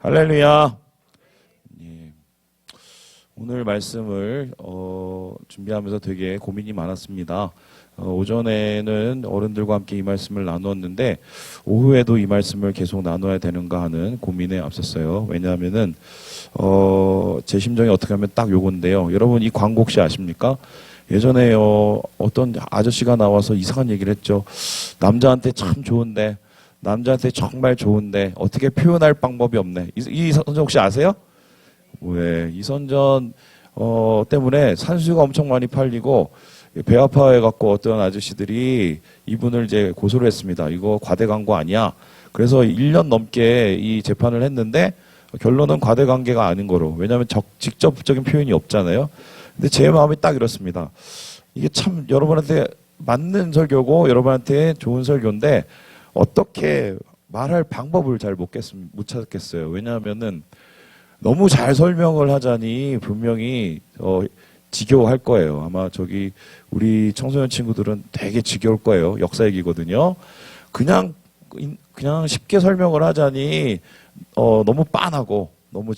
할렐루야. 예. 오늘 말씀을 준비하면서 되게 고민이 많았습니다. 오전에는 어른들과 함께 이 말씀을 나누었는데 오후에도 이 말씀을 계속 나눠야 되는가 하는 고민에 앞섰어요. 왜냐하면은 제 심정이 어떻게 하면 딱 요건데요. 여러분 이 광고 혹시 아십니까? 예전에 어떤 아저씨가 나와서 이상한 얘기를 했죠. 남자한테 참 좋은데, 남자한테 정말 좋은데 어떻게 표현할 방법이 없네. 이 선전 혹시 아세요? 왜 이선전 때문에 산수유가 엄청 많이 팔리고 배 아파해갖고 어떤 아저씨들이 이분을 이제 고소를 했습니다. 이거 과대광고 아니야. 그래서 1년 넘게 이 재판을 했는데 결론은 과대광고가 아닌 거로. 왜냐하면 직접적인 표현이 없잖아요. 근데 제 마음이 딱 이렇습니다. 이게 참 여러분한테 맞는 설교고 여러분한테 좋은 설교인데 어떻게 말할 방법을 잘 못 찾겠어요. 왜냐하면은 너무 잘 설명을 하자니 분명히 지겨워할 거예요. 아마 저기 우리 청소년 친구들은 되게 지겨울 거예요. 역사 얘기거든요. 그냥 쉽게 설명을 하자니 너무 빤하고 너무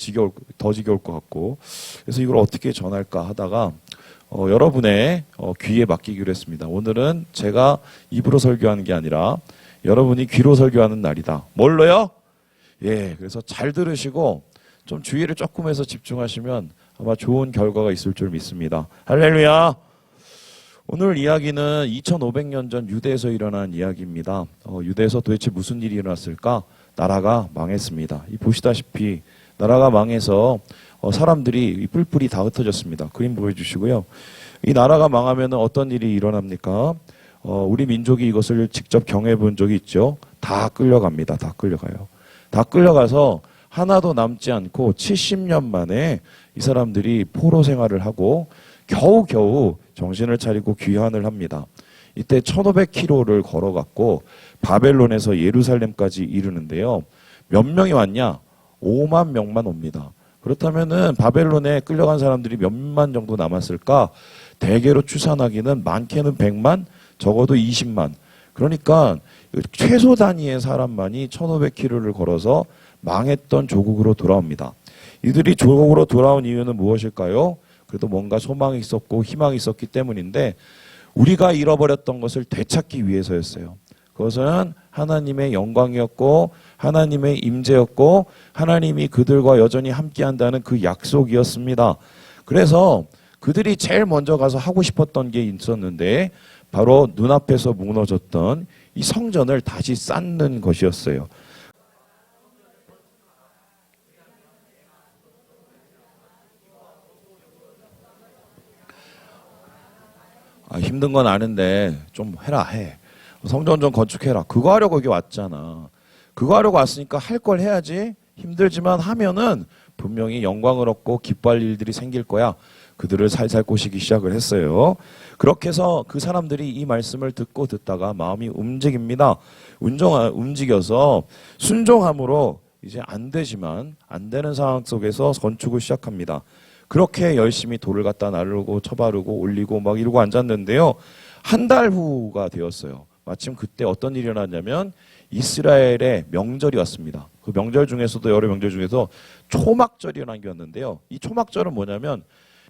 더 지겨울 것 같고, 그래서 이걸 어떻게 전할까 하다가 여러분의 귀에 맡기기로 했습니다. 오늘은 제가 입으로 설교하는 게 아니라 여러분이 귀로 설교하는 날이다. 뭘로요? 예, 그래서 잘 들으시고 좀 주의를 조금 해서 집중하시면 아마 좋은 결과가 있을 줄 믿습니다. 할렐루야! 오늘 이야기는 2500년 전 유대에서 일어난 이야기입니다. 유대에서 도대체 무슨 일이 일어났을까? 나라가 망했습니다. 보시다시피 나라가 망해서 사람들이 뿔뿔이 다 흩어졌습니다. 그림 보여주시고요. 이 나라가 망하면 어떤 일이 일어납니까? 우리 민족이 이것을 직접 경험해 본 적이 있죠. 다 끌려갑니다. 다 끌려가요. 다 끌려가서 하나도 남지 않고 70년 만에 이 사람들이 포로 생활을 하고 겨우겨우 정신을 차리고 귀환을 합니다. 이때 1500km를 걸어갔고 바벨론에서 예루살렘까지 이르는데요. 몇 명이 왔냐? 5만 명만 옵니다. 그렇다면은 바벨론에 끌려간 사람들이 몇만 정도 남았을까? 대개로 추산하기는 많게는 100만, 적어도 20만. 그러니까 최소 단위의 사람만이 1500km를 걸어서 망했던 조국으로 돌아옵니다. 이들이 조국으로 돌아온 이유는 무엇일까요? 그래도 뭔가 소망이 있었고 희망이 있었기 때문인데 우리가 잃어버렸던 것을 되찾기 위해서였어요. 그것은 하나님의 영광이었고 하나님의 임재였고 하나님이 그들과 여전히 함께한다는 그 약속이었습니다. 그래서 그들이 제일 먼저 가서 하고 싶었던 게 있었는데 바로 눈앞에서 무너졌던 이 성전을 다시 쌓는 것이었어요. 힘든 건 아는데 좀 해. 성전 좀 건축해라. 그거 하려고 여기 왔잖아. 그거 하려고 왔으니까 할 걸 해야지. 힘들지만 하면은 분명히 영광을 얻고 기뻐할 일들이 생길 거야. 그들을 살살 꼬시기 시작을 했어요. 그렇게 해서 그 사람들이 이 말씀을 듣다가 마음이 움직입니다. 움직여서 순종함으로 이제 안 되지만 안 되는 상황 속에서 건축을 시작합니다. 그렇게 열심히 돌을 갖다 나르고 쳐바르고 올리고 막 이러고 앉았는데요. 한 달 후가 되었어요. 마침 그때 어떤 일이 일어났냐면 이스라엘의 명절이 왔습니다. 그 명절 중에서도 여러 명절 중에서 초막절이라는 게 왔는데요. 이 초막절은 뭐냐면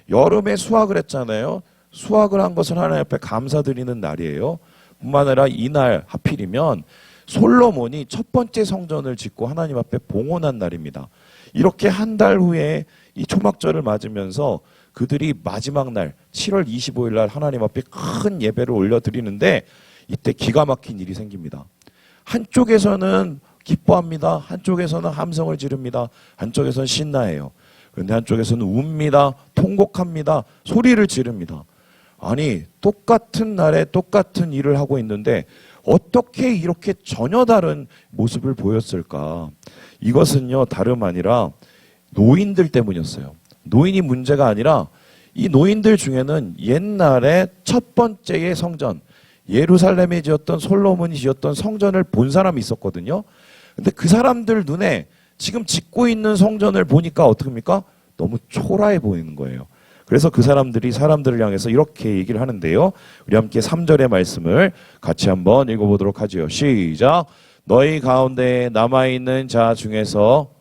여름에 수확을 했잖아요. 수확을 한 것을 하나님 앞에 감사드리는 날이에요. 뿐만 아니라 이날 하필이면 솔로몬이 첫 번째 성전을 짓고 하나님 앞에 봉헌한 날입니다. 이렇게 한 달 후에 이 초막절을 맞으면서 그들이 마지막 날 7월 25일 날 하나님 앞에 큰 예배를 올려드리는데 이때 기가 막힌 일이 생깁니다. 한쪽에서는 기뻐합니다. 한쪽에서는 함성을 지릅니다. 한쪽에서는 신나해요. 그런데 한쪽에서는 웁니다. 통곡합니다. 소리를 지릅니다. 아니 똑같은 날에 똑같은 일을 하고 있는데 어떻게 이렇게 전혀 다른 모습을 보였을까? 이것은요 다름 아니라 노인들 때문이었어요. 노인이 문제가 아니라 이 노인들 중에는 옛날에 첫 번째의 성전 예루살렘에 지었던 솔로몬이 지었던 성전을 본 사람이 있었거든요. 근데 그 사람들 눈에 지금 짓고 있는 성전을 보니까 어떻습니까? 너무 초라해 보이는 거예요. 그래서 그 사람들이 사람들을 향해서 이렇게 얘기를 하는데요. 우리 함께 3절의 말씀을 같이 한번 읽어보도록 하죠. 시작. 너희 가운데 남아있는 자 중에서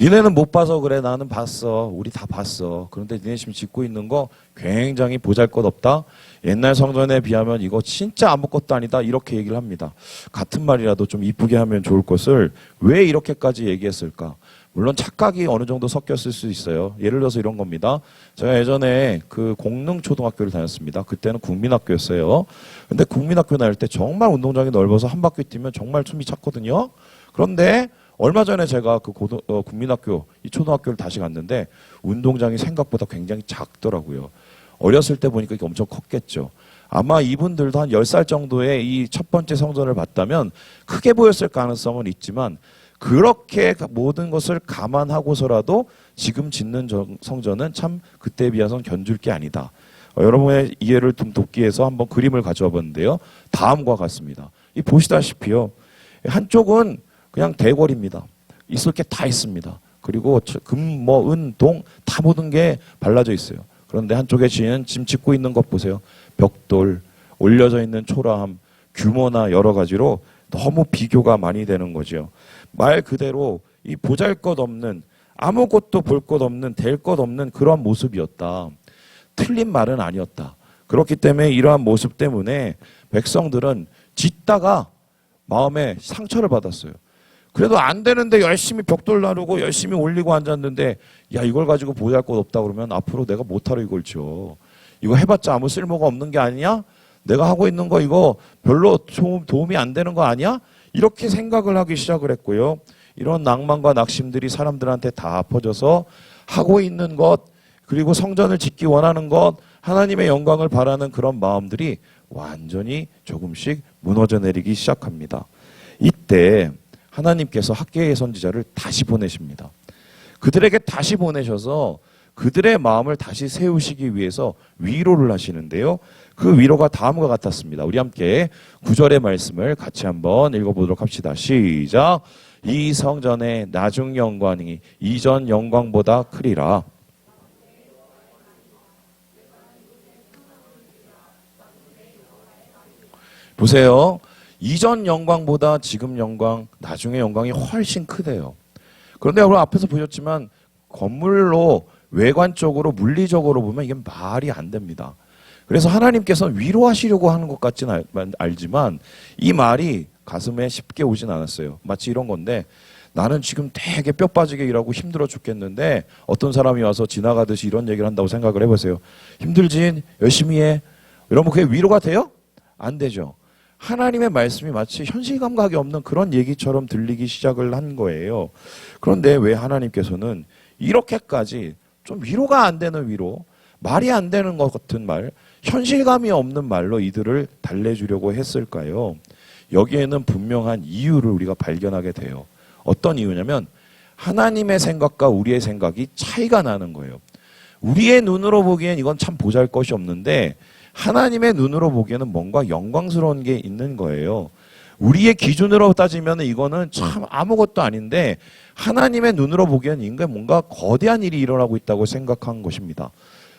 니네는 못 봐서 그래. 나는 봤어. 우리 다 봤어. 그런데 니네 지금 짓고 있는 거 굉장히 보잘것없다. 옛날 성전에 비하면 이거 진짜 아무것도 아니다. 이렇게 얘기를 합니다. 같은 말이라도 좀 이쁘게 하면 좋을 것을 왜 이렇게까지 얘기했을까? 물론 착각이 어느 정도 섞였을 수 있어요. 예를 들어서 이런 겁니다. 제가 예전에 그 공릉초등학교를 다녔습니다. 그때는 국민학교였어요. 근데 국민학교 다닐 때 정말 운동장이 넓어서 한 바퀴 뛰면 정말 숨이 찼거든요. 그런데 얼마 전에 제가 그 국민학교, 이 초등학교를 다시 갔는데 운동장이 생각보다 굉장히 작더라고요. 어렸을 때 보니까 이게 엄청 컸겠죠. 아마 이분들도 한 10살 정도의 이 첫 번째 성전을 봤다면 크게 보였을 가능성은 있지만 그렇게 모든 것을 감안하고서라도 지금 짓는 성전은 참 그때에 비해서는 견줄 게 아니다. 여러분의 이해를 좀 돕기 위해서 한번 그림을 가져와 봤는데요. 다음과 같습니다. 이 보시다시피요. 한쪽은 그냥 대궐입니다. 있을 게 다 있습니다. 그리고 금, 은, 동 다 모든 게 발라져 있어요. 그런데 한쪽에 지금 짓고 있는 것 보세요. 벽돌, 올려져 있는 초라함, 규모나 여러 가지로 너무 비교가 많이 되는 거죠. 말 그대로 이 보잘것없는 아무것도 볼 것 없는 될 것 없는 그런 모습이었다. 틀린 말은 아니었다. 그렇기 때문에 이러한 모습 때문에 백성들은 짓다가 마음에 상처를 받았어요. 그래도 안 되는데 열심히 벽돌 나르고 열심히 올리고 앉았는데 야 이걸 가지고 보잘것 없다 그러면 앞으로 내가 못하러 이걸 줘. 이거 해봤자 아무 쓸모가 없는 게 아니냐? 내가 하고 있는 거 이거 별로 도움이 안 되는 거 아니야? 이렇게 생각을 하기 시작을 했고요. 이런 낭만과 낙심들이 사람들한테 다 퍼져서 하고 있는 것 그리고 성전을 짓기 원하는 것 하나님의 영광을 바라는 그런 마음들이 완전히 조금씩 무너져 내리기 시작합니다. 이때 하나님께서 학개의 선지자를 다시 보내십니다. 그들에게 다시 보내셔서 그들의 마음을 다시 세우시기 위해서 위로를 하시는데요. 그 위로가 다음과 같았습니다. 우리 함께 9절의 말씀을 같이 한번 읽어보도록 합시다. 시작. 이 성전의 나중 영광이 이전 영광보다 크리라. 보세요. 이전 영광보다 지금 영광, 나중의 영광이 훨씬 크대요. 그런데 여러분 앞에서 보셨지만 건물로 외관적으로 물리적으로 보면 이게 말이 안 됩니다. 그래서 하나님께서는 위로하시려고 하는 것 같지는 알지만 이 말이 가슴에 쉽게 오진 않았어요. 마치 이런 건데 나는 지금 되게 뼈 빠지게 일하고 힘들어 죽겠는데 어떤 사람이 와서 지나가듯이 이런 얘기를 한다고 생각을 해보세요. 힘들지? 열심히 해. 이러면 그게 위로가 돼요? 안 되죠. 하나님의 말씀이 마치 현실 감각이 없는 그런 얘기처럼 들리기 시작을 한 거예요. 그런데 왜 하나님께서는 이렇게까지 좀 위로가 안 되는 위로, 말이 안 되는 것 같은 말, 현실감이 없는 말로 이들을 달래주려고 했을까요? 여기에는 분명한 이유를 우리가 발견하게 돼요. 어떤 이유냐면 하나님의 생각과 우리의 생각이 차이가 나는 거예요. 우리의 눈으로 보기엔 이건 참 보잘것이 없는데 하나님의 눈으로 보기에는 뭔가 영광스러운 게 있는 거예요. 우리의 기준으로 따지면 이거는 참 아무것도 아닌데 하나님의 눈으로 보기에는 이게 뭔가 거대한 일이 일어나고 있다고 생각한 것입니다.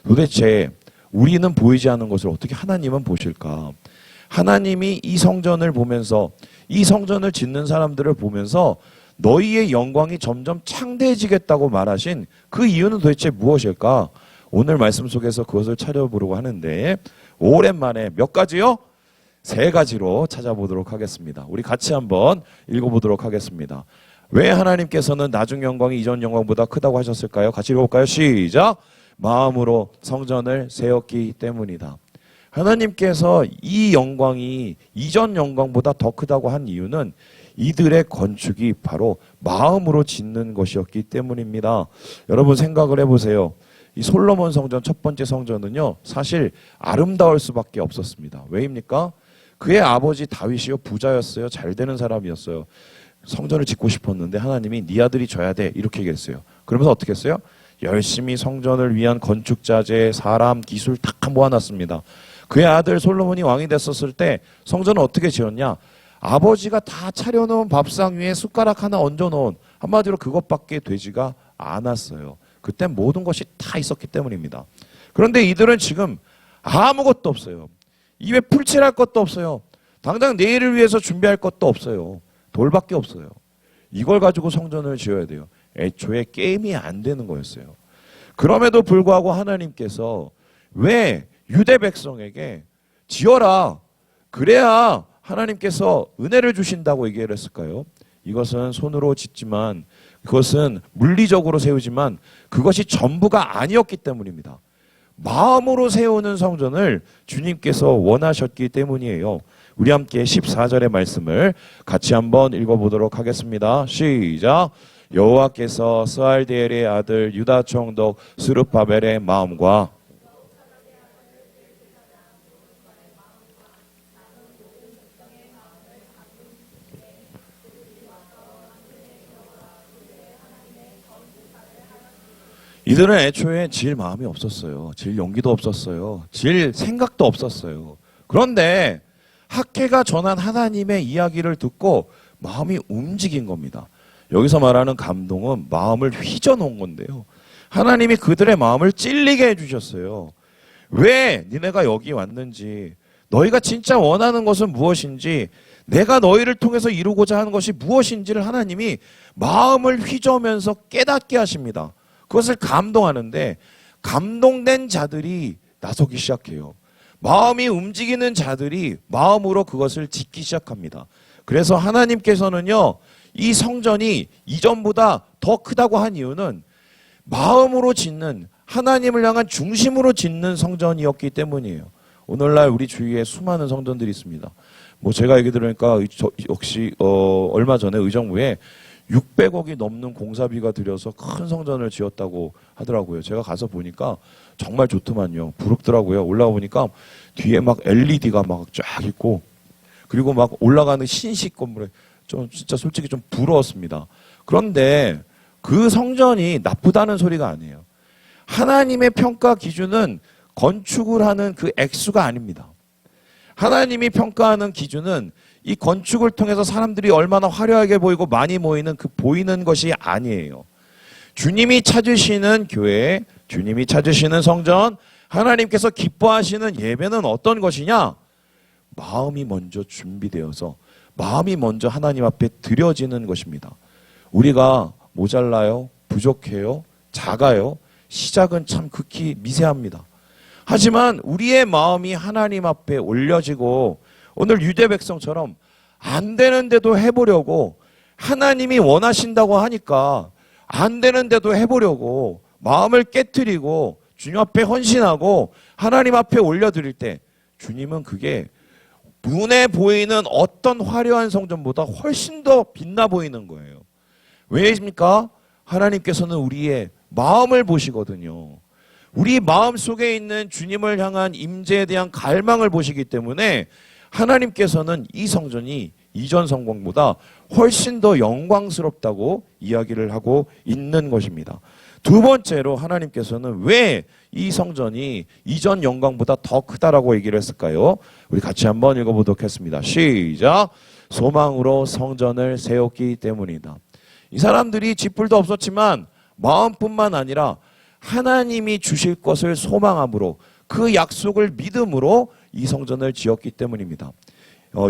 도대체 우리는 보이지 않는 것을 어떻게 하나님은 보실까? 하나님이 이 성전을 보면서 이 성전을 짓는 사람들을 보면서 너희의 영광이 점점 창대해지겠다고 말하신 그 이유는 도대체 무엇일까? 오늘 말씀 속에서 그것을 찾아보려고 하는데 오랜만에 몇 가지요? 3가지로 찾아보도록 하겠습니다. 우리 같이 한번 읽어보도록 하겠습니다. 왜 하나님께서는 나중 영광이 이전 영광보다 크다고 하셨을까요? 같이 읽어볼까요? 시작! 마음으로 성전을 세웠기 때문이다. 하나님께서 이 영광이 이전 영광보다 더 크다고 한 이유는 이들의 건축이 바로 마음으로 짓는 것이었기 때문입니다. 여러분 생각을 해보세요. 이 솔로몬 성전 첫 번째 성전은요 사실 아름다울 수밖에 없었습니다. 왜입니까? 그의 아버지 다윗이요 부자였어요. 잘 되는 사람이었어요. 성전을 짓고 싶었는데 하나님이 네 아들이 져야 돼 이렇게 얘기했어요. 그러면서 어떻게 했어요? 열심히 성전을 위한 건축자재, 사람, 기술 다 모아놨습니다. 그의 아들 솔로몬이 왕이 됐었을 때 성전을 어떻게 지었냐? 아버지가 다 차려놓은 밥상 위에 숟가락 하나 얹어놓은 한마디로 그것밖에 되지가 않았어요. 그때 모든 것이 다 있었기 때문입니다. 그런데 이들은 지금 아무것도 없어요. 입에 풀칠할 것도 없어요. 당장 내일을 위해서 준비할 것도 없어요. 돌밖에 없어요. 이걸 가지고 성전을 지어야 돼요. 애초에 게임이 안 되는 거였어요. 그럼에도 불구하고 하나님께서 왜 유대 백성에게 지어라, 그래야 하나님께서 은혜를 주신다고 얘기를 했을까요? 이것은 손으로 짓지만, 그것은 물리적으로 세우지만 그것이 전부가 아니었기 때문입니다. 마음으로 세우는 성전을 주님께서 원하셨기 때문이에요. 우리 함께 14절의 말씀을 같이 한번 읽어보도록 하겠습니다. 시작. 여호와께서 스알디엘의 아들 유다 총독 스룹바벨의 마음과 이들은 애초에 질 마음이 없었어요. 질 용기도 없었어요. 질 생각도 없었어요. 그런데 학개가 전한 하나님의 이야기를 듣고 마음이 움직인 겁니다. 여기서 말하는 감동은 마음을 휘저놓은 건데요. 하나님이 그들의 마음을 찔리게 해주셨어요. 왜 니네가 여기 왔는지, 너희가 진짜 원하는 것은 무엇인지, 내가 너희를 통해서 이루고자 하는 것이 무엇인지를 하나님이 마음을 휘저으면서 깨닫게 하십니다. 그것을 감동하는데, 감동된 자들이 나서기 시작해요. 마음이 움직이는 자들이 마음으로 그것을 짓기 시작합니다. 그래서 하나님께서는요, 이 성전이 이전보다 더 크다고 한 이유는 마음으로 짓는, 하나님을 향한 중심으로 짓는 성전이었기 때문이에요. 오늘날 우리 주위에 수많은 성전들이 있습니다. 뭐 제가 얘기 들으니까 역시 얼마 전에 의정부에 600억이 넘는 공사비가 들여서 큰 성전을 지었다고 하더라고요. 제가 가서 보니까 정말 좋더만요. 부럽더라고요. 올라가 보니까 뒤에 막 LED가 막 쫙 있고, 그리고 막 올라가는 신식 건물에 좀 진짜 솔직히 좀 부러웠습니다. 그런데 그 성전이 나쁘다는 소리가 아니에요. 하나님의 평가 기준은 건축을 하는 그 액수가 아닙니다. 하나님이 평가하는 기준은 이 건축을 통해서 사람들이 얼마나 화려하게 보이고 많이 모이는 그 보이는 것이 아니에요. 주님이 찾으시는 교회, 주님이 찾으시는 성전, 하나님께서 기뻐하시는 예배는 어떤 것이냐? 마음이 먼저 준비되어서, 마음이 먼저 하나님 앞에 드려지는 것입니다. 우리가 모자라요, 부족해요, 작아요, 시작은 참 극히 미세합니다. 하지만 우리의 마음이 하나님 앞에 올려지고, 오늘 유대 백성처럼 안 되는데도 해보려고, 하나님이 원하신다고 하니까 안 되는데도 해보려고 마음을 깨트리고 주님 앞에 헌신하고 하나님 앞에 올려드릴 때, 주님은 그게 눈에 보이는 어떤 화려한 성전보다 훨씬 더 빛나 보이는 거예요. 왜입니까? 하나님께서는 우리의 마음을 보시거든요. 우리 마음 속에 있는 주님을 향한 임재에 대한 갈망을 보시기 때문에 하나님께서는 이 성전이 이전 성전보다 훨씬 더 영광스럽다고 이야기를 하고 있는 것입니다. 두 번째로 하나님께서는 왜 이 성전이 이전 영광보다 더 크다라고 얘기를 했을까요? 우리 같이 한번 읽어보도록 하겠습니다. 시작. 소망으로 성전을 세웠기 때문이다. 이 사람들이 쥐뿔도 없었지만 마음뿐만 아니라 하나님이 주실 것을 소망함으로, 그 약속을 믿음으로 이 성전을 지었기 때문입니다.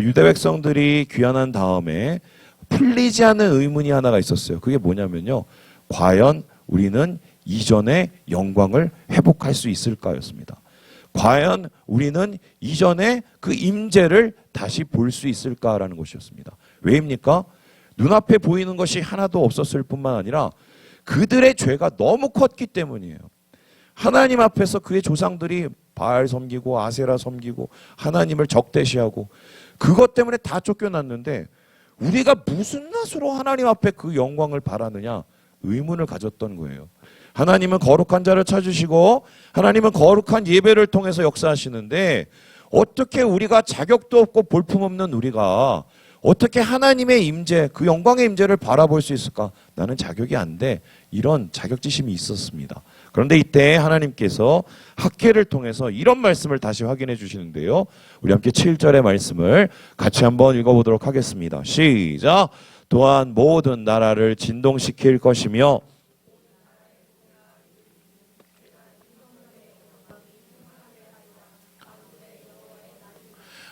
유대 백성들이 귀환한 다음에 풀리지 않는 의문이 하나가 있었어요. 그게 뭐냐면요, 과연 우리는 이전의 영광을 회복할 수 있을까였습니다. 과연 우리는 이전의 그 임재를 다시 볼 수 있을까라는 것이었습니다. 왜입니까? 눈앞에 보이는 것이 하나도 없었을 뿐만 아니라 그들의 죄가 너무 컸기 때문이에요. 하나님 앞에서 그의 조상들이 바알 섬기고 아세라 섬기고 하나님을 적대시하고 그것 때문에 다 쫓겨났는데, 우리가 무슨 낯으로 하나님 앞에 그 영광을 바라느냐 의문을 가졌던 거예요. 하나님은 거룩한 자를 찾으시고 하나님은 거룩한 예배를 통해서 역사하시는데, 어떻게 우리가 자격도 없고 볼품없는 우리가 어떻게 하나님의 임재, 그 영광의 임재를 바라볼 수 있을까? 나는 자격이 안 돼. 이런 자격지심이 있었습니다. 그런데 이때 하나님께서 학개를 통해서 이런 말씀을 다시 확인해 주시는데요. 우리 함께 7절의 말씀을 같이 한번 읽어보도록 하겠습니다. 시작. 또한 모든 나라를 진동시킬 것이며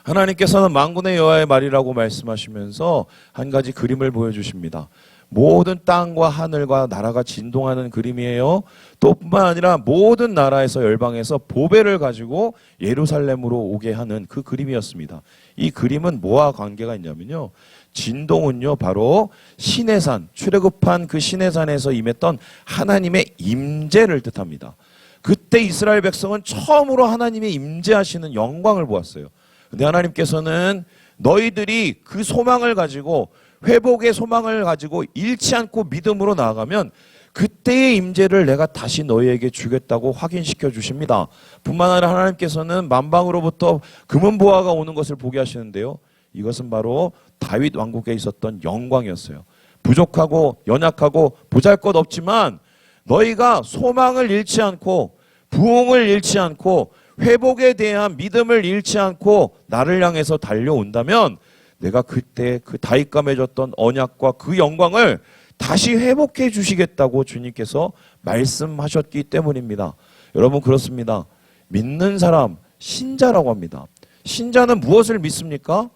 하나님께서는 만군의 여호와의 말이라고 말씀하시면서 한 가지 그림을 보여주십니다. 모든 땅과 하늘과 나라가 진동하는 그림이에요. 또 뿐만 아니라 모든 나라에서 열방에서 보배를 가지고 예루살렘으로 오게 하는 그 그림이었습니다. 이 그림은 뭐와 관계가 있냐면요. 진동은요, 바로 시내산, 출애굽한 그 시내산에서 임했던 하나님의 임재를 뜻합니다. 그때 이스라엘 백성은 처음으로 하나님의 임재하시는 영광을 보았어요. 근데 하나님께서는 너희들이 그 소망을 가지고, 회복의 소망을 가지고 잃지 않고 믿음으로 나아가면 그때의 임재를 내가 다시 너희에게 주겠다고 확인시켜 주십니다. 뿐만 아니라 하나님께서는 만방으로부터 금은보화가 오는 것을 보게 하시는데요. 이것은 바로 다윗 왕국에 있었던 영광이었어요. 부족하고 연약하고 보잘것없지만 너희가 소망을 잃지 않고 부흥을 잃지 않고 회복에 대한 믿음을 잃지 않고 나를 향해서 달려온다면 내가 그때 그 다윗과 맺었던 언약과 그 영광을 다시 회복해 주시겠다고 주님께서 말씀하셨기 때문입니다. 여러분, 그렇습니다. 믿는 사람, 신자라고 합니다. 신자는 무엇을 믿습니까?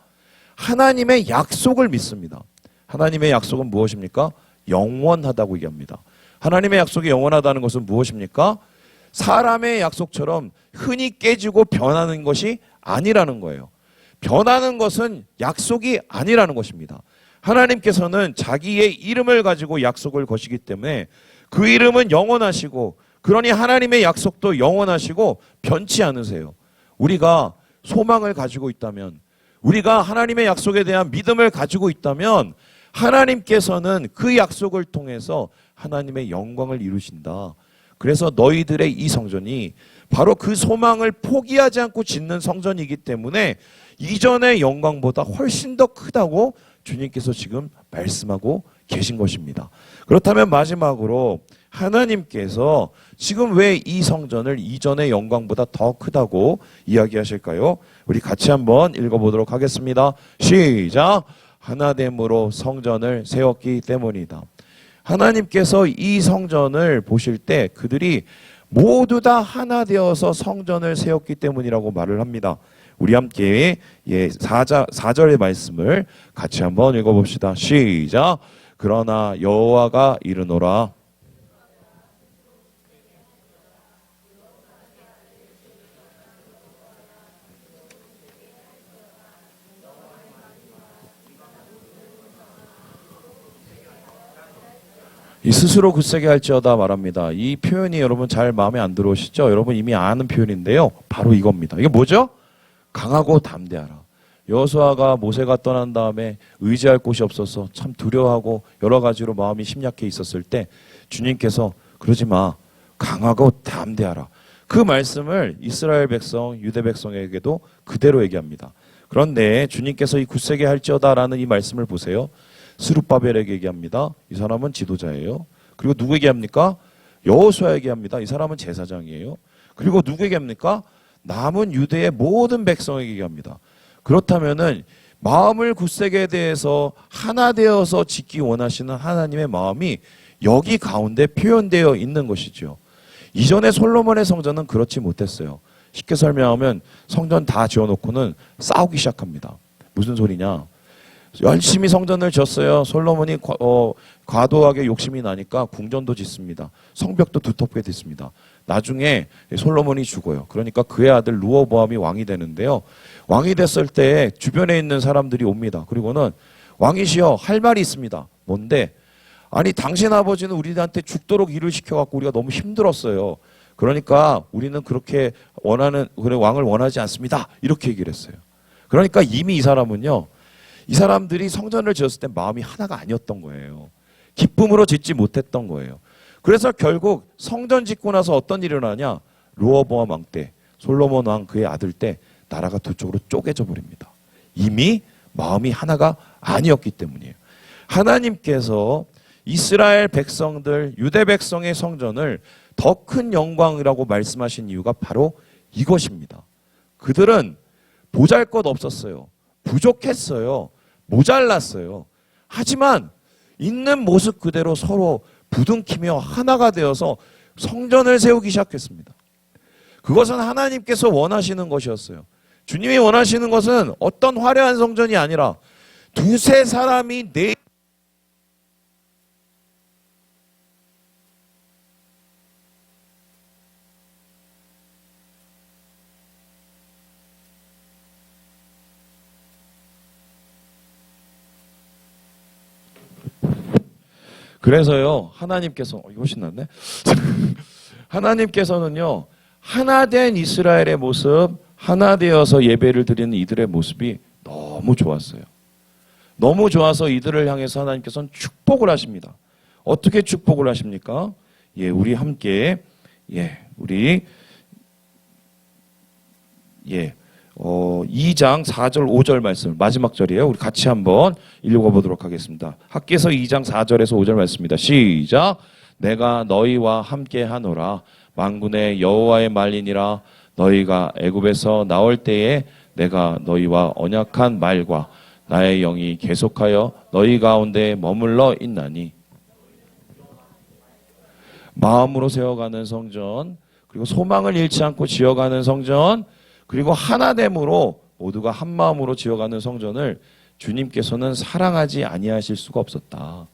하나님의 약속을 믿습니다. 하나님의 약속은 무엇입니까? 영원하다고 얘기합니다. 하나님의 약속이 영원하다는 것은 무엇입니까? 사람의 약속처럼 흔히 깨지고 변하는 것이 아니라는 거예요. 변하는 것은 약속이 아니라는 것입니다. 하나님께서는 자기의 이름을 가지고 약속을 거시기 때문에 그 이름은 영원하시고, 그러니 하나님의 약속도 영원하시고 변치 않으세요. 우리가 소망을 가지고 있다면, 우리가 하나님의 약속에 대한 믿음을 가지고 있다면 하나님께서는 그 약속을 통해서 하나님의 영광을 이루신다. 그래서 너희들의 이 성전이 바로 그 소망을 포기하지 않고 짓는 성전이기 때문에 이전의 영광보다 훨씬 더 크다고 주님께서 지금 말씀하고 계신 것입니다. 그렇다면 마지막으로 하나님께서 지금 왜 이 성전을 이전의 영광보다 더 크다고 이야기하실까요? 우리 같이 한번 읽어보도록 하겠습니다. 시작! 하나됨으로 성전을 세웠기 때문이다. 하나님께서 이 성전을 보실 때 그들이 모두 다 하나 되어서 성전을 세웠기 때문이라고 말을 합니다. 우리 함께 4절의 말씀을 같이 한번 읽어봅시다. 시작! 그러나 여호와가 이르노라. 이 스스로 굳세게 할지어다 말합니다. 이 표현이 여러분 잘 마음에 안 들어오시죠? 여러분 이미 아는 표현인데요. 바로 이겁니다. 이게 뭐죠? 강하고 담대하라. 여호수아가 모세가 떠난 다음에 의지할 곳이 없어서 참 두려워하고 여러 가지로 마음이 심약해 있었을 때 주님께서 그러지 마. 강하고 담대하라. 그 말씀을 이스라엘 백성, 유대 백성에게도 그대로 얘기합니다. 그런데 주님께서 이 굳세게 할지어다라는 이 말씀을 보세요. 스룹바벨에게 얘기합니다. 이 사람은 지도자예요. 그리고 누구에게 합니까? 여호수아에게 합니다. 이 사람은 제사장이에요. 그리고 누구에게 합니까? 남은 유대의 모든 백성에게 얘기합니다. 그렇다면은 마음을 굳세게 대해서 하나 되어서 짓기 원하시는 하나님의 마음이 여기 가운데 표현되어 있는 것이죠. 이전에 솔로몬의 성전은 그렇지 못했어요. 쉽게 설명하면 성전 다 지어놓고는 싸우기 시작합니다. 무슨 소리냐? 열심히 성전을 지었어요. 솔로몬이 과도하게 욕심이 나니까 궁전도 짓습니다. 성벽도 두텁게 짓습니다. 나중에 솔로몬이 죽어요. 그러니까 그의 아들 르호보암이 왕이 되는데요. 왕이 됐을 때 주변에 있는 사람들이 옵니다. 그리고는 왕이시여 할 말이 있습니다. 뭔데? 아니 당신 아버지는 우리한테 죽도록 일을 시켜갖고 우리가 너무 힘들었어요. 그러니까 우리는 그렇게 원하는 그런 왕을 원하지 않습니다. 이렇게 얘기를 했어요. 그러니까 이미 이 사람은요. 이 사람들이 성전을 지었을 때 마음이 하나가 아니었던 거예요. 기쁨으로 짓지 못했던 거예요. 그래서 결국 성전 짓고 나서 어떤 일이 일어나냐? 르호보암 왕 때, 솔로몬 왕 그의 아들 때 나라가 두 쪽으로 쪼개져 버립니다. 이미 마음이 하나가 아니었기 때문이에요. 하나님께서 이스라엘 백성들, 유대 백성의 성전을 더 큰 영광이라고 말씀하신 이유가 바로 이것입니다. 그들은 보잘것 없었어요. 부족했어요. 모자랐어요. 하지만 있는 모습 그대로 서로 부둥키며 하나가 되어서 성전을 세우기 시작했습니다. 그것은 하나님께서 원하시는 것이었어요. 주님이 원하시는 것은 어떤 화려한 성전이 아니라 두세 사람이 내 그래서요, 하나님께서, 이거 훨씬 낫네? 하나님께서는요, 하나 된 이스라엘의 모습, 하나 되어서 예배를 드리는 이들의 모습이 너무 좋았어요. 너무 좋아서 이들을 향해서 하나님께서는 축복을 하십니다. 어떻게 축복을 하십니까? 예, 우리 함께, 우리, 2장 4절 5절 말씀 마지막 절이에요. 우리 같이 한번 읽어보도록 하겠습니다. 학개서 2장 4절에서 5절 말씀입니다. 시작. 내가 너희와 함께 하노라. 만군의 여호와의 말이니라. 너희가 애굽에서 나올 때에 내가 너희와 언약한 말과 나의 영이 계속하여 너희 가운데 머물러 있나니. 마음으로 세워가는 성전, 그리고 소망을 잃지 않고 지어가는 성전, 그리고 하나됨으로 모두가 한 마음으로 지어가는 성전을 주님께서는 사랑하지 아니하실 수가 없었다.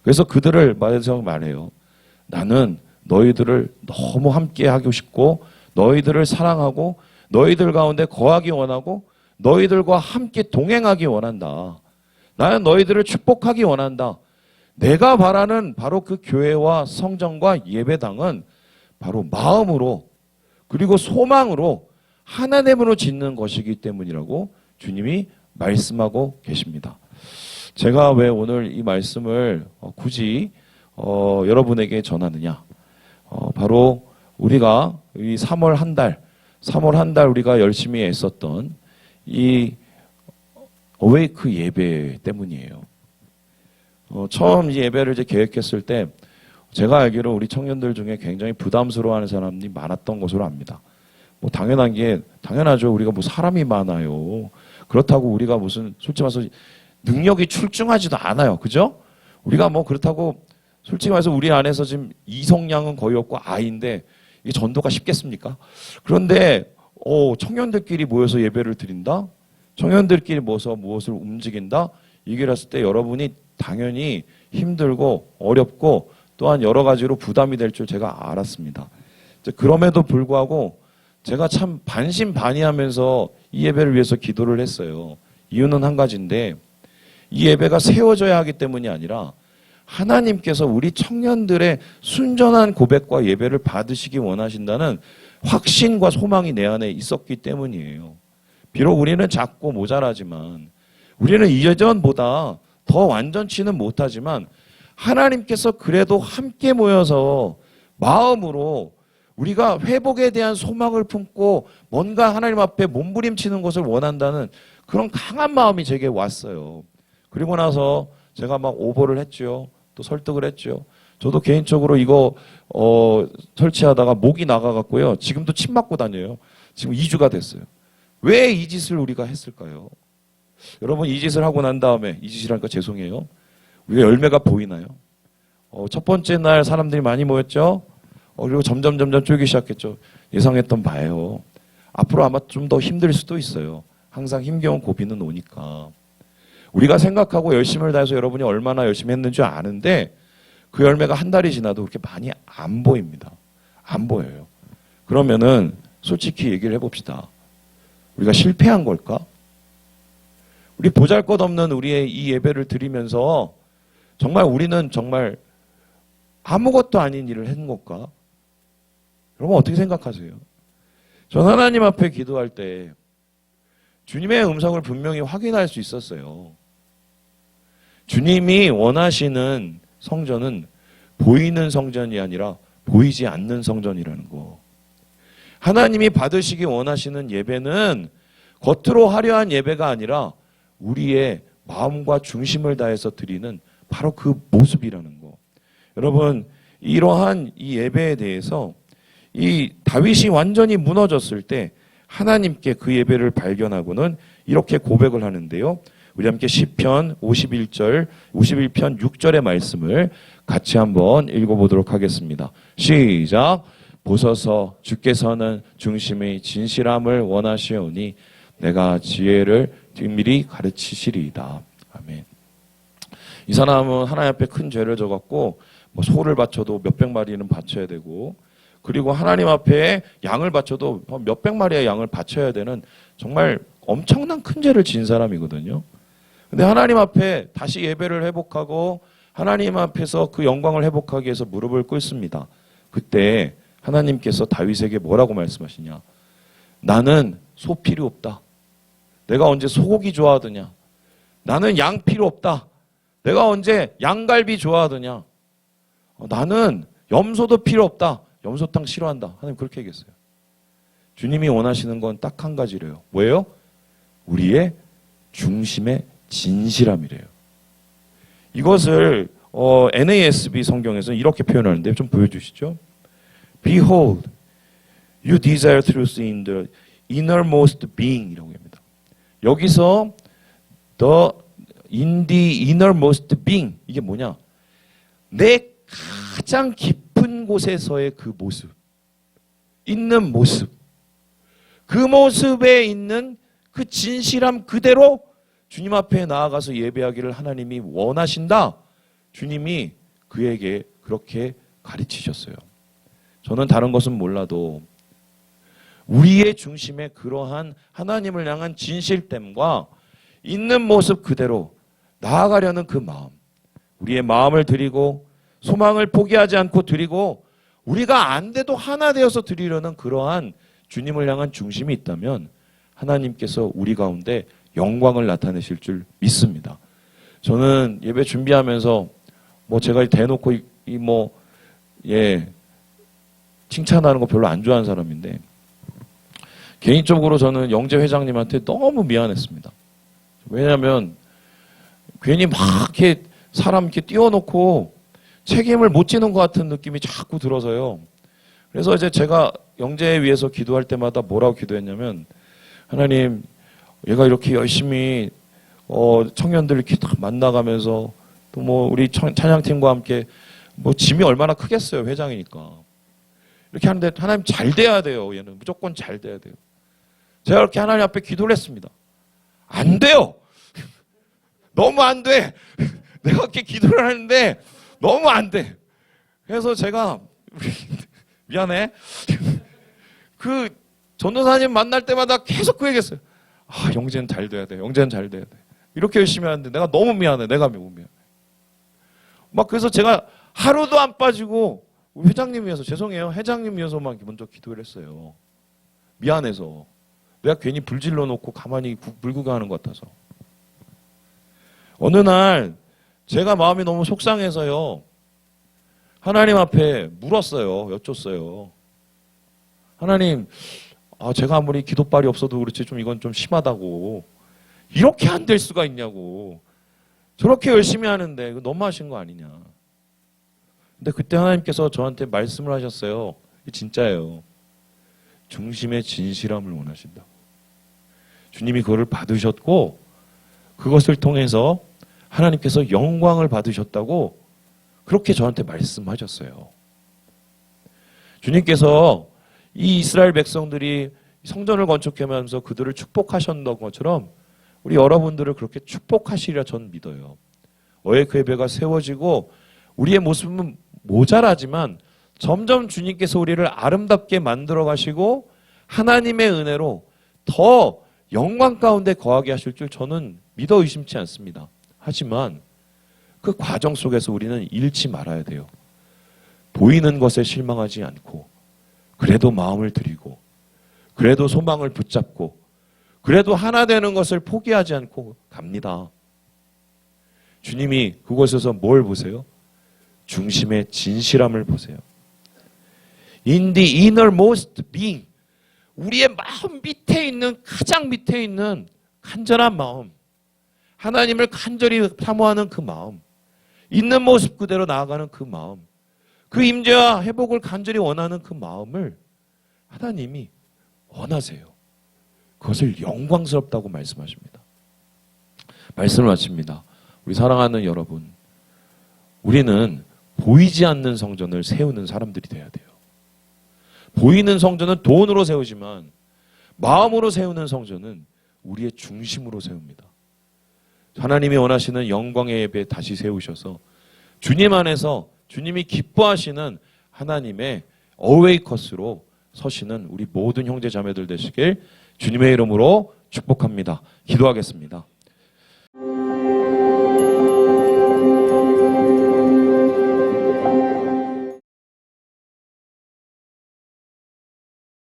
그래서 그들을 말해요. 나는 너희들을 너무 함께 하고 싶고 너희들을 사랑하고 너희들 가운데 거하기 원하고 너희들과 함께 동행하기 원한다. 나는 너희들을 축복하기 원한다. 내가 바라는 바로 그 교회와 성전과 예배당은 바로 마음으로 그리고 소망으로 하나됨으로 짓는 것이기 때문이라고 주님이 말씀하고 계십니다. 제가 왜 오늘 이 말씀을 굳이 여러분에게 전하느냐? 바로 우리가 이 3월 한 달 우리가 열심히 애썼던 이 어웨이크 예배 때문이에요. 처음 이 예배를 이제 계획했을 때 제가 알기로 우리 청년들 중에 굉장히 부담스러워하는 사람이 많았던 것으로 압니다. 뭐 당연하죠. 우리가 뭐 사람이 많아요. 그렇다고 우리가 무슨 솔직히 말해서 능력이 출중하지도 않아요. 그죠? 우리가 뭐 그렇다고 솔직히 말해서 우리 안에서 지금 이성량은 거의 없고 아이인데 이게 전도가 쉽겠습니까? 그런데 청년들끼리 모여서 예배를 드린다? 청년들끼리 모여서 무엇을 움직인다? 이랬을 때 여러분이 당연히 힘들고 어렵고 또한 여러 가지로 부담이 될 줄 제가 알았습니다. 그럼에도 불구하고 제가 참 반신반의하면서 이 예배를 위해서 기도를 했어요. 이유는 한 가지인데 이 예배가 세워져야 하기 때문이 아니라 하나님께서 우리 청년들의 순전한 고백과 예배를 받으시기 원하신다는 확신과 소망이 내 안에 있었기 때문이에요. 비록 우리는 작고 모자라지만 우리는 이전보다 더 완전치는 못하지만 하나님께서 그래도 함께 모여서 마음으로 우리가 회복에 대한 소망을 품고 뭔가 하나님 앞에 몸부림치는 것을 원한다는 그런 강한 마음이 제게 왔어요. 그리고 나서 제가 막 오버를 했죠. 또 설득을 했죠. 저도 개인적으로 이거 설치하다가 목이 나가갖고요. 지금도 침 맞고 다녀요. 지금 2주가 됐어요. 왜 이 짓을 우리가 했을까요? 여러분 이 짓을 하고 난 다음에 이 짓이라니까 죄송해요. 우리가 열매가 보이나요? 첫 번째 날 사람들이 많이 모였죠. 그리고 점점 쪼기 시작했죠. 예상했던 바예요. 앞으로 아마 좀 더 힘들 수도 있어요. 항상 힘겨운 고비는 오니까. 우리가 생각하고 열심을 다해서 여러분이 얼마나 열심히 했는지 아는데 그 열매가 한 달이 지나도 그렇게 많이 안 보입니다. 안 보여요. 그러면은 솔직히 얘기를 해봅시다. 우리가 실패한 걸까? 우리 보잘것없는 우리의 이 예배를 드리면서 정말 우리는 정말 아무것도 아닌 일을 한 걸까? 여러분 어떻게 생각하세요? 전 하나님 앞에 기도할 때 주님의 음성을 분명히 확인할 수 있었어요. 주님이 원하시는 성전은 보이는 성전이 아니라 보이지 않는 성전이라는 거. 하나님이 받으시기 원하시는 예배는 겉으로 화려한 예배가 아니라 우리의 마음과 중심을 다해서 드리는 바로 그 모습이라는 거. 여러분 이러한 이 예배에 대해서 이 다윗이 완전히 무너졌을 때 하나님께 그 예배를 발견하고는 이렇게 고백을 하는데요. 우리 함께 시편 51편 6절의 말씀을 같이 한번 읽어보도록 하겠습니다. 시작. 보소서 주께서는 중심의 진실함을 원하시오니 내가 지혜를 은밀히 가르치시리이다. 아멘. 이 사람은 하나님 앞에 큰 죄를 져갖고 뭐 소를 바쳐도 몇백 마리는 바쳐야 되고 그리고 하나님 앞에 양을 바쳐도 몇백 마리의 양을 바쳐야 되는 정말 엄청난 큰 죄를 진 사람이거든요. 근데 하나님 앞에 다시 예배를 회복하고 하나님 앞에서 그 영광을 회복하기 위해서 무릎을 꿇습니다. 그때 하나님께서 다윗에게 뭐라고 말씀하시냐? 나는 소 필요 없다. 내가 언제 소고기 좋아하더냐? 나는 양 필요 없다. 내가 언제 양갈비 좋아하더냐? 나는 염소도 필요 없다. 염소탕 싫어한다. 하나님 그렇게 얘기했어요. 주님이 원하시는 건 딱 한 가지래요. 뭐예요? 우리의 중심의 진실함이래요. 이것을 NASB 성경에서 이렇게 표현하는데 좀 보여주시죠. Behold, you desire truth in the innermost being 이라고 합니다. 여기서 in the innermost being 이게 뭐냐? 내 가장 깊은 곳에서의 그 모습, 있는 모습, 그 모습에 있는 그 진실함 그대로 주님 앞에 나아가서 예배하기를 하나님이 원하신다. 주님이 그에게 그렇게 가르치셨어요. 저는 다른 것은 몰라도 우리의 중심에 그러한 하나님을 향한 진실됨과 있는 모습 그대로 나아가려는 그 마음, 우리의 마음을 드리고 소망을 포기하지 않고 드리고 우리가 안 돼도 하나 되어서 드리려는 그러한 주님을 향한 중심이 있다면 하나님께서 우리 가운데 영광을 나타내실 줄 믿습니다. 저는 예배 준비하면서 제가 대놓고 칭찬하는 거 별로 안 좋아하는 사람인데 개인적으로 저는 영재 회장님한테 너무 미안했습니다. 왜냐하면 괜히 막 이렇게 사람 이렇게 띄워놓고 책임을 못 지는 것 같은 느낌이 자꾸 들어서요. 그래서 이제 제가 영재에 위해서 기도할 때마다 뭐라고 기도했냐면 하나님, 얘가 이렇게 열심히 청년들 이렇게 다 만나가면서 또 우리 찬양팀과 함께 짐이 얼마나 크겠어요, 회장이니까. 이렇게 하는데 하나님 잘 돼야 돼요. 얘는 무조건 잘 돼야 돼요. 제가 이렇게 하나님 앞에 기도를 했습니다. 안 돼요. 너무 안 돼. 내가 이렇게 기도를 하는데 너무 안 돼. 그래서 제가 미안해. 그 전도사님 만날 때마다 계속 그 얘기했어요. 영재는 잘 돼야 돼. 영재는 잘 돼야 돼. 이렇게 열심히 하는데 내가 너무 미안해. 내가 너무 미안해. 그래서 제가 하루도 안 빠지고 회장님 위해서 죄송해요. 회장님 위해서만 먼저 기도를 했어요. 미안해서. 내가 괜히 불질러 놓고 가만히 불구경하는 것 같아서. 어느 날 제가 마음이 너무 속상해서요. 하나님 앞에 물었어요. 여쭸어요. 하나님, 제가 아무리 기도빨이 없어도 그렇지 이건 좀 심하다고. 이렇게 안 될 수가 있냐고. 저렇게 열심히 하는데 이거 너무하신 거 아니냐. 근데 그때 하나님께서 저한테 말씀을 하셨어요. 진짜예요. 중심의 진실함을 원하신다. 주님이 그거를 받으셨고 그것을 통해서 하나님께서 영광을 받으셨다고 그렇게 저한테 말씀하셨어요. 주님께서 이 이스라엘 백성들이 성전을 건축하면서 그들을 축복하셨던 것처럼 우리 여러분들을 그렇게 축복하시리라 저는 믿어요. 그 예배가 세워지고 우리의 모습은 모자라지만 점점 주님께서 우리를 아름답게 만들어 가시고 하나님의 은혜로 더 영광 가운데 거하게 하실 줄 저는 믿어 의심치 않습니다. 하지만 그 과정 속에서 우리는 잃지 말아야 돼요. 보이는 것에 실망하지 않고 그래도 마음을 드리고 그래도 소망을 붙잡고 그래도 하나 되는 것을 포기하지 않고 갑니다. 주님이 그곳에서 뭘 보세요? 중심의 진실함을 보세요. In the innermost being, 우리의 마음 밑에 있는 가장 밑에 있는 간절한 마음, 하나님을 간절히 사모하는 그 마음, 있는 모습 그대로 나아가는 그 마음, 그 임재와 회복을 간절히 원하는 그 마음을 하나님이 원하세요. 그것을 영광스럽다고 말씀하십니다. 말씀을 마칩니다. 우리 사랑하는 여러분, 우리는 보이지 않는 성전을 세우는 사람들이 돼야 돼요. 보이는 성전은 돈으로 세우지만 마음으로 세우는 성전은 우리의 중심으로 세웁니다. 하나님이 원하시는 영광의 예배 다시 세우셔서 주님 안에서 주님이 기뻐하시는 하나님의 어웨이커스로 서시는 우리 모든 형제 자매들 되시길 주님의 이름으로 축복합니다. 기도하겠습니다.